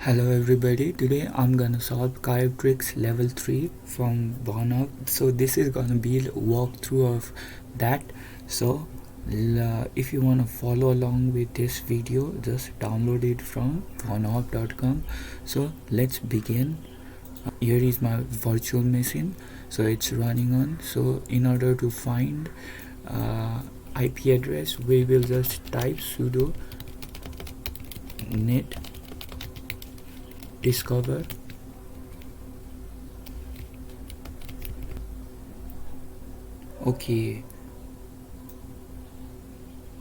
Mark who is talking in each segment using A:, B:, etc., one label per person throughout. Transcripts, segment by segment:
A: Hello everybody, today I'm gonna solve kioptrix level 3 from Bonhub. So this is gonna be a walkthrough of that. So if you wanna follow along with this video, just download it from bonhub.com. So let's begin. Here is my virtual machine, so it's running on. So in order to find IP address, we will just type sudo net discover. Okay,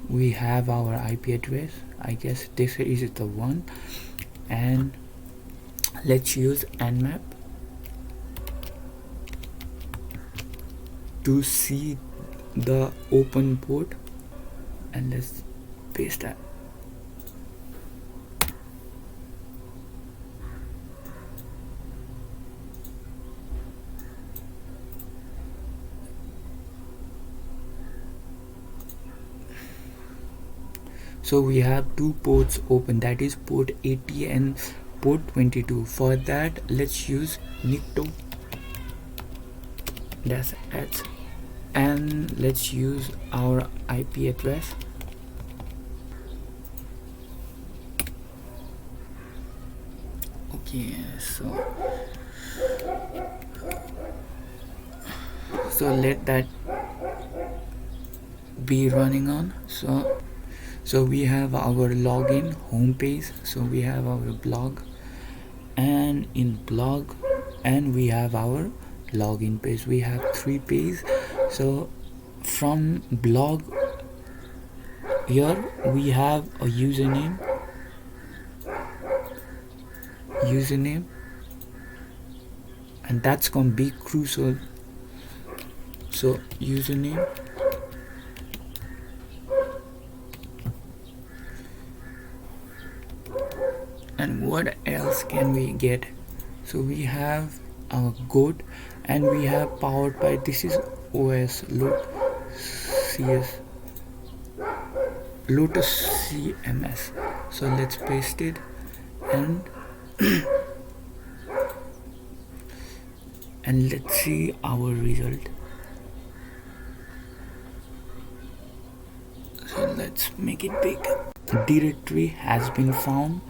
A: we have our IP address. I guess this is the one, and let's use nmap to see the open port, and let's paste that. So we have two ports open, that is port 80 and port 22. For that, let's use nicto dash h, and let's use our IP address. Okay, so let that be running on. So we have our login homepage, so we have our blog, and in blog, and we have our login page. We have 3 pages. So from blog, here we have a username, and that's gonna be crucial. So username, and what else can we get? So we have our goat, and we have powered by, this is OS Lotus CMS. So let's paste it, and and let's see our result. So let's make it big. Directory has been found,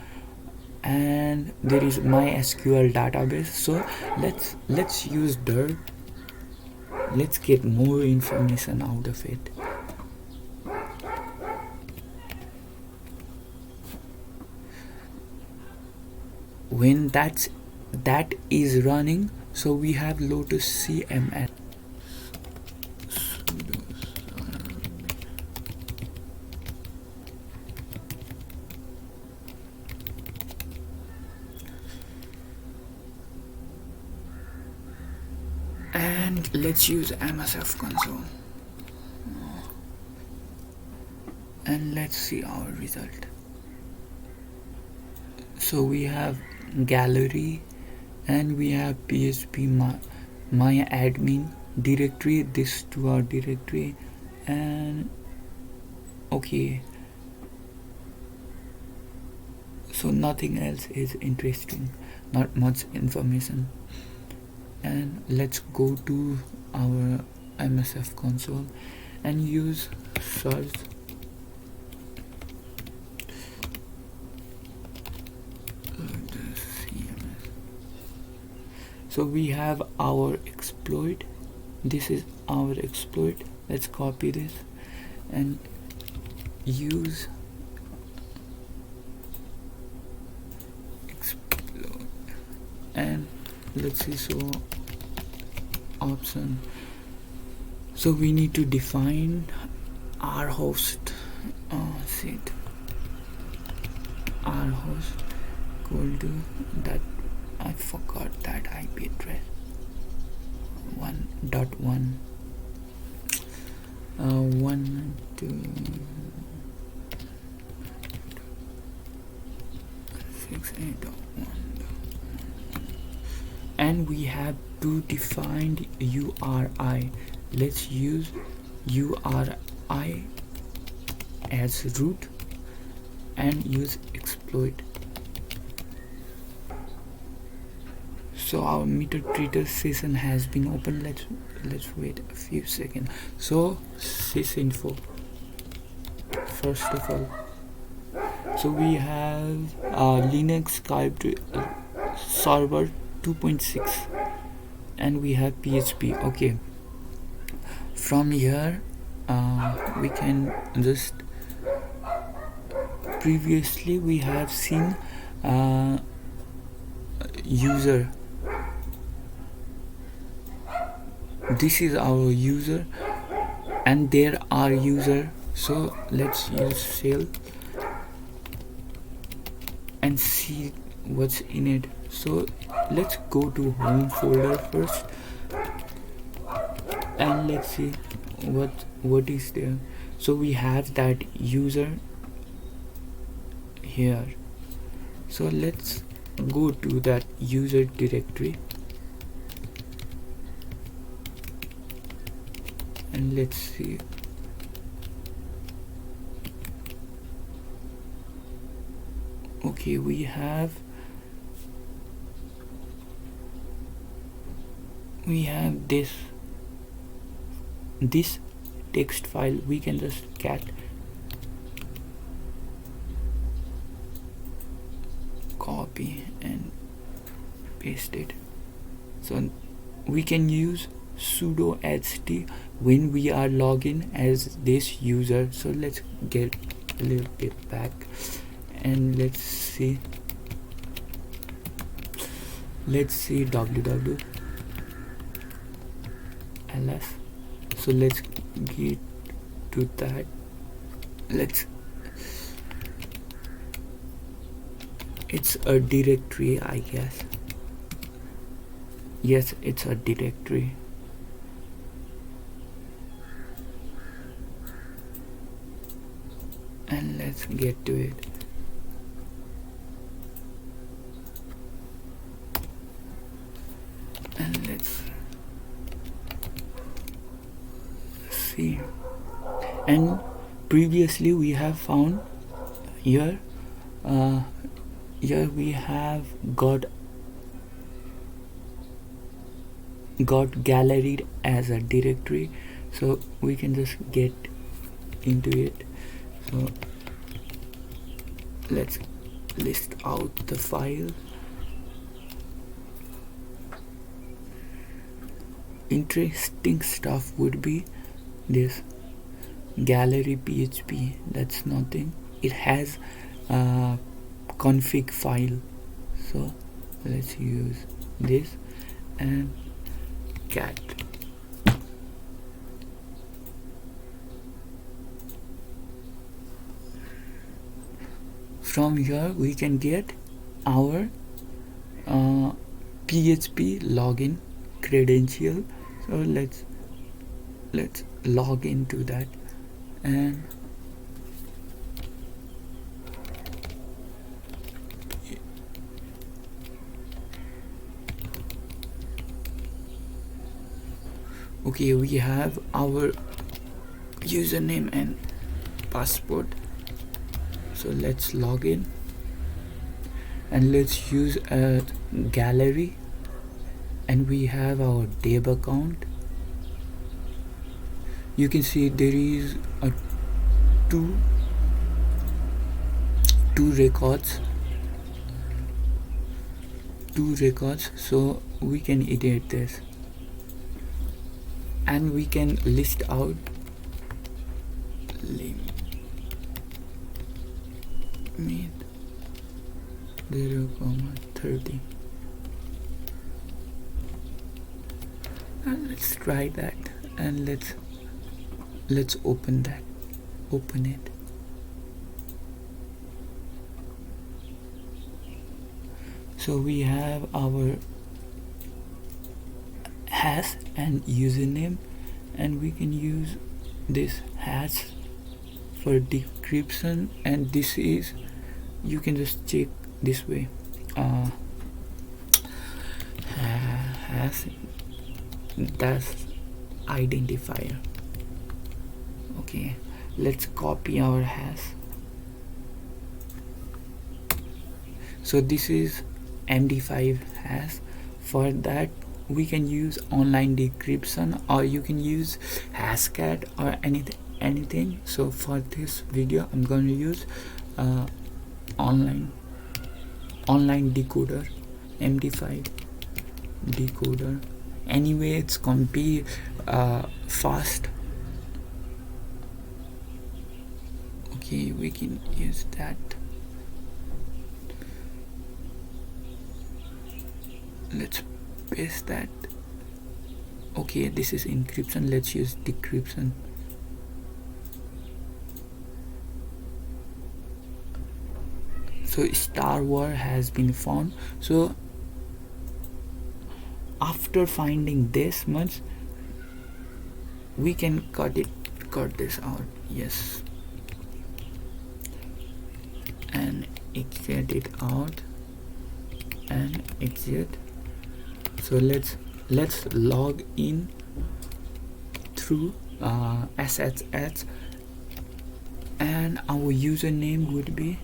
A: and there is MySQL database. So let's use dirt. Let's get more information out of it. When that is running, so we have Lotus CMS. And let's use MSF console, and let's see our result. So we have gallery, and we have PHP my admin directory, this to our directory, and okay, so nothing else is interesting, not much information. And let's go to our MSF console and use search. So we have our exploit. This is our exploit. Let's copy this and use exploit, and let's see. So option, so we need to define our host. Our host equal to that, I forgot that IP address, 1.1 1 2 6 8.1, and we have to define URI. Let's use URI as root and use exploit. So our MetaTrader session has been opened. Let's wait a few seconds. So sysinfo, first of all, so we have Linux server 2.6 and we have PHP. Okay, from here we can just, previously we have seen user. This is our user and there are user. So let's use shell and see what's in it. So let's go to home folder first and let's see what is there. So we have that user here. So let's go to that user directory and let's see. Okay, we have this text file. We can just cat copy and paste it. So we can use sudo ht when we are logging as this user. So let's get a little bit back and let's see www ls. So let's get to that. It's a directory, I guess. Yes, it's a directory. And let's get to it. And let's see. And previously we have found here we have got galleried as a directory. So we can just get into it. So let's list out the file. Interesting stuff would be this gallery PHP. That's nothing. It has a config file. So let's use this and cat. From here we can get our PHP login credential. So let's log into that and okay, we have our username and password. So let's log in and let's use a gallery, and we have our dev account. You can see there is a two records, so we can edit this and we can list out limit 0,30. And let's try that and let's open it. So we have our hash and username, and we can use this hash for decryption, and this is, you can just check this way, hash, that's identifier. Okay, let's copy our hash. So this is MD5 hash For that we can use online decryption, or you can use hashcat or anything. So for this video I'm going to use online decoder, MD5 decoder. Anyway, it's gonna be fast. Okay, we can use that. Let's paste that. Okay, this is encryption, let's use decryption. So Star War has been found. So after finding this much, we can cut this out. Yes, and exit it out and exit. So let's log in through SSH, and our username would be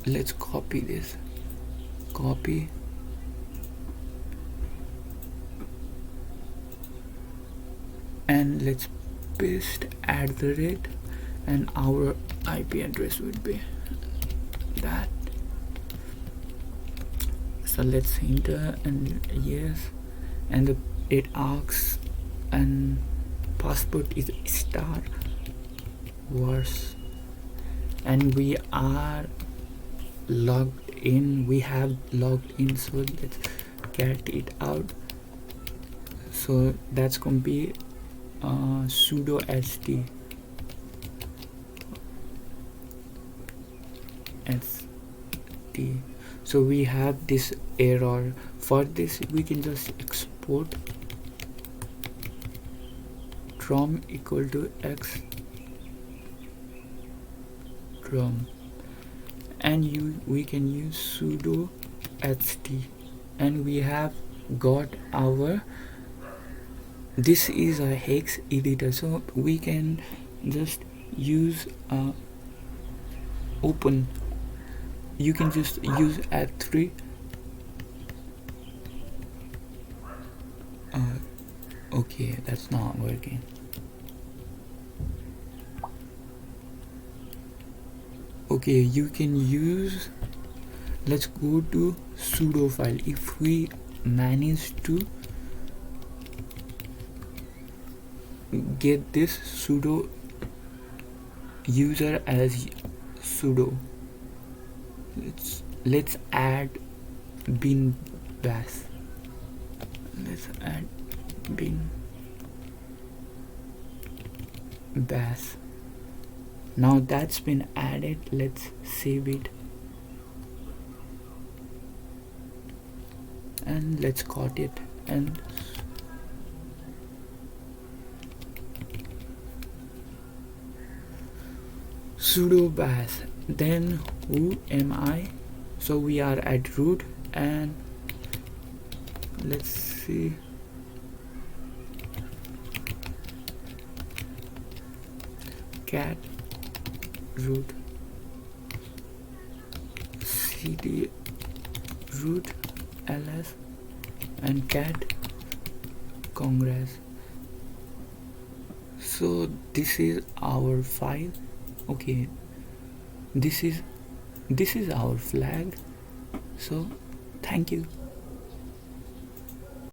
A: let's copy this, copy, and let's paste @ and our IP address would be that. So let's enter, and yes, and it asks, and passport is Star Wars, and we are logged in, we have logged in. So let's get it out. So that's gonna be sudo st. So we have this error. For this we can just export from equal to x from, and we can use sudo st, and we have got our, this is a hex editor. So we can just use open, you can just use F3. Okay, that's not working. Okay, you can use, let's go to sudo file. If we manage to get this sudo user as sudo, let's add bin bash. Let's add bin bash. Now that's been added, let's save it, and let's cut it, and sudo bash. Then who am I? So we are at root, and let's see, cat root cd root ls and cat congress. So this is our file. Okay, this is our flag. So thank you.